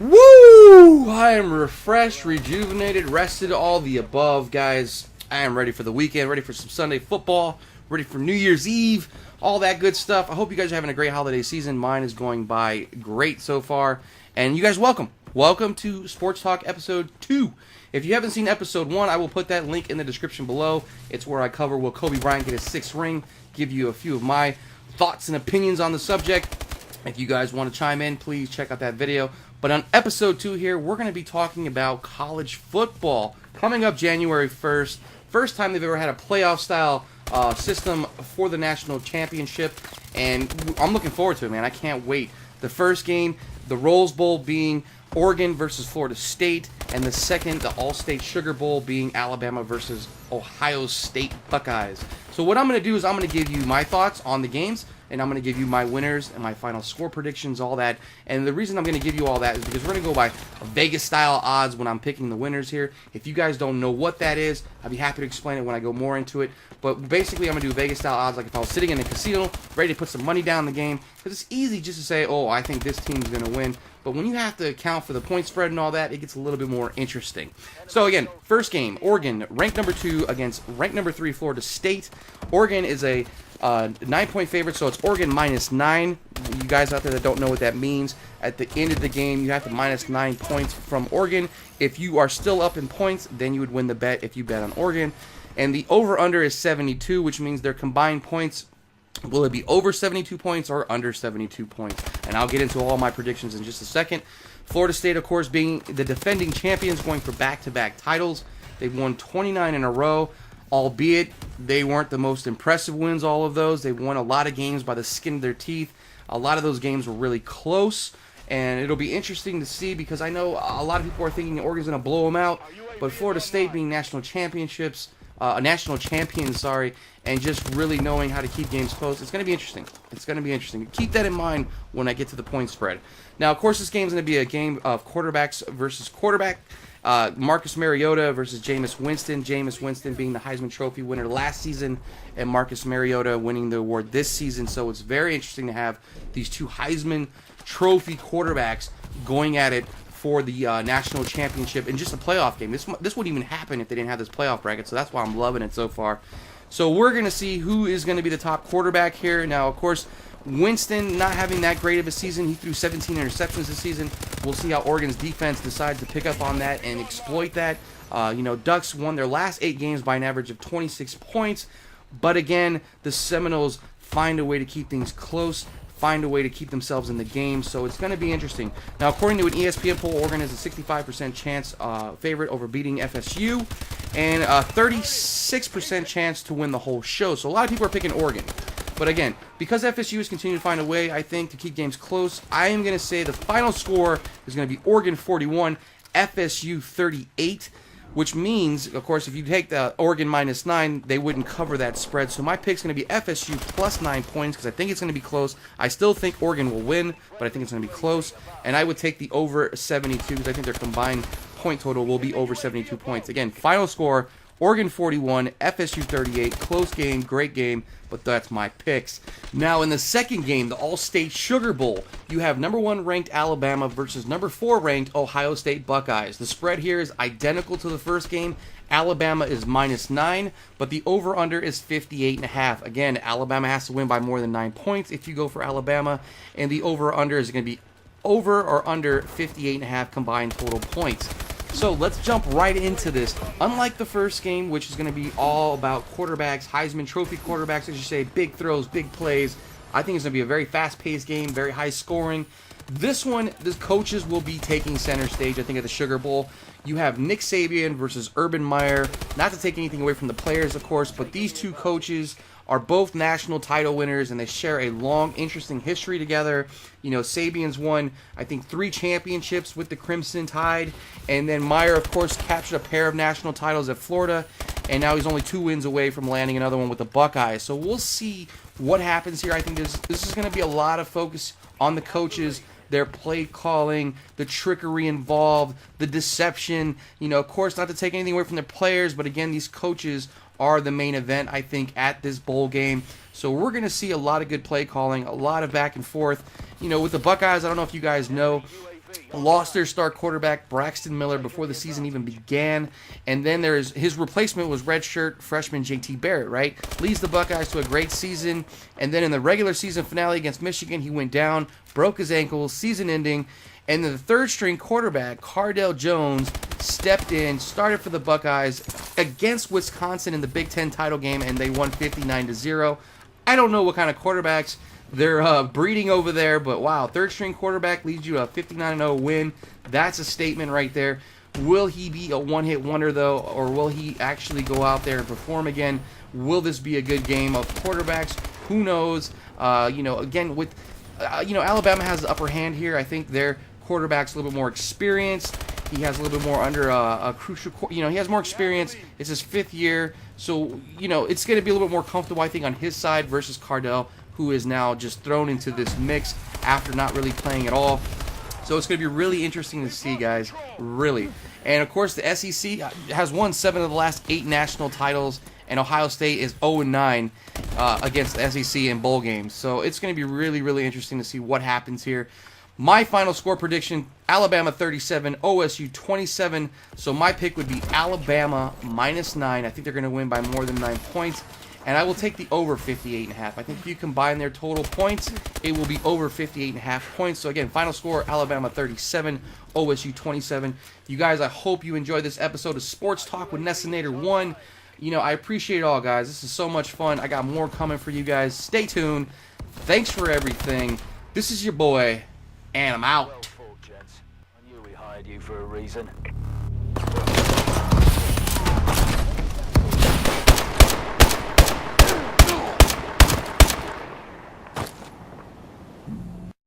Woo! I am refreshed, rejuvenated, rested, all the above, guys. I am ready for the weekend, ready for some Sunday football, ready for New Year's Eve, all that good stuff. I hope you guys are having a great holiday season. Mine is going by great so far. And you guys, welcome. Welcome to Sports Talk Episode 2. If you haven't seen Episode 1, I will put that link in the description below. It's where I cover will Kobe Bryant get his 6th ring, give you a few of my thoughts and opinions on the subject. If you guys want to chime in, please check out that video. But on Episode 2 here, we're going to be talking about college football. Coming up January 1st, first time they've ever had a playoff-style system for the national championship. And I'm looking forward to it, man. I can't wait. The first game, the Rose Bowl being Oregon versus Florida State, and the second, the All-State Sugar Bowl, being Alabama versus Ohio State Buckeyes. So what I'm going to do is I'm going to give you my thoughts on the games, and I'm going to give you my winners and my final score predictions, all that. And the reason I'm going to give you all that is because we're going to go by Vegas-style odds when I'm picking the winners here. If you guys don't know what that is, I'd be happy to explain it when I go more into it. But basically, I'm going to do Vegas-style odds like if I was sitting in a casino, ready to put some money down in the game. Because it's easy just to say, oh, I think this team's going to win. But when you have to account for the point spread and all that, it gets a little bit more interesting. So again, first game, Oregon, ranked number 2 against ranked number 3 Florida State. Oregon is a 9-point favorite, so it's Oregon -9. You guys out there that don't know what that means, at the end of the game, you have to -9 points from Oregon. If you are still up in points, then you would win the bet if you bet on Oregon. And the over-under is 72, which means their combined points, will it be over 72 points or under 72 points? And I'll get into all my predictions in just a second. Florida State, of course, being the defending champions, going for back-to-back titles. They've won 29 in a row, albeit they weren't the most impressive wins, all of those. They won a lot of games by the skin of their teeth. A lot of those games were really close, and it'll be interesting to see because I know a lot of people are thinking Oregon's going to blow them out, but Florida State being national champions, and just really knowing how to keep games close, it's going to be interesting. It's going to be interesting. Keep that in mind when I get to the point spread. Now, of course, this game is going to be a game of quarterbacks versus quarterback. Marcus Mariota versus Jameis Winston. Jameis Winston being the Heisman Trophy winner last season, and Marcus Mariota winning the award this season. So it's very interesting to have these two Heisman Trophy quarterbacks going at it for the national championship in just a playoff game. This wouldn't even happen if they didn't have this playoff bracket, so that's why I'm loving it so far. So we're going to see who is going to be the top quarterback here. Now, of course, Winston not having that great of a season. He threw 17 interceptions this season. We'll see how Oregon's defense decides to pick up on that and exploit that. Ducks won their last 8 games by an average of 26 points. But again, the Seminoles find a way to keep things close, find a way to keep themselves in the game, so it's going to be interesting. Now, according to an ESPN poll, Oregon has a 65% chance favorite over beating FSU, and a 36% chance to win the whole show. So a lot of people are picking Oregon. But again, because FSU has continued to find a way, I think, to keep games close, I am going to say the final score is going to be Oregon 41, FSU 38. Which means, of course, if you take the Oregon -9, they wouldn't cover that spread. So my pick's going to be FSU plus 9 points because I think it's going to be close. I still think Oregon will win, but I think it's going to be close. And I would take the over 72 because I think their combined point total will be over 72 points. Again, final score, Oregon 41, FSU 38. Close game, great game, but that's my picks. Now, in the second game, the All-State Sugar Bowl, you have number 1 ranked Alabama versus number 4 ranked Ohio State Buckeyes. The spread here is identical to the first game. Alabama is -9, but the over-under is 58.5. Again, Alabama has to win by more than 9 points if you go for Alabama, and the over-under is going to be over or under 58.5 combined total points. So let's jump right into this. Unlike the first game, which is going to be all about quarterbacks, Heisman Trophy quarterbacks, as you say, big throws, big plays, I think it's going to be a very fast-paced game, very high scoring. This one, the coaches will be taking center stage, I think, at the Sugar Bowl. You have Nick Saban versus Urban Meyer. Not to take anything away from the players, of course, but these two coaches are both national title winners, and they share a long, interesting history together. You know, Saban's won, I think, 3 championships with the Crimson Tide, and then Meyer, of course, captured a pair of national titles at Florida, and now he's only 2 wins away from landing another one with the Buckeyes. So we'll see what happens here. I think this is going to be a lot of focus on the coaches, their play calling, the trickery involved, the deception. You know, of course, not to take anything away from their players, but again, these coaches are the main event, I think, at this bowl game. So we're going to see a lot of good play calling, a lot of back and forth. You know, with the Buckeyes, I don't know if you guys know, lost their star quarterback, Braxton Miller, before the season even began. And then there's his replacement was redshirt freshman JT Barrett, right? Leads the Buckeyes to a great season. And then in the regular season finale against Michigan, he went down, broke his ankle, season ending. And then the third string quarterback, Cardale Jones, stepped in, started for the Buckeyes against Wisconsin in the Big Ten title game, and they won 59-0. I don't know what kind of quarterbacks they're breeding over there, but wow, third string quarterback leads you to a 59-0 win. That's a statement right there. Will he be a one-hit wonder, though, or will he actually go out there and perform again? Will this be a good game of quarterbacks? Who knows? Again, with Alabama has the upper hand here. I think their quarterback's a little bit more experienced. He has a little bit more under a crucial, he has more experience. It's his 5th year. So, it's going to be a little bit more comfortable, I think, on his side versus Cardale, who is now just thrown into this mix after not really playing at all. So it's going to be really interesting to see, guys, really. And, of course, the SEC has won 7 of the last 8 national titles, and Ohio State is 0-9 against the SEC in bowl games. So it's going to be really, really interesting to see what happens here. My final score prediction, Alabama 37, OSU 27. So my pick would be Alabama -9. I think they're going to win by more than 9 points. And I will take the over 58.5. I think if you combine their total points, it will be over 58.5 points. So again, final score, Alabama 37, OSU 27. You guys, I hope you enjoyed this episode of Sports Talk with NESSINATOR1. I appreciate it all, guys. This is so much fun. I got more coming for you guys. Stay tuned. Thanks for everything. This is your boy, and I'm out. Well fought, gents. I knew we hired you for a reason.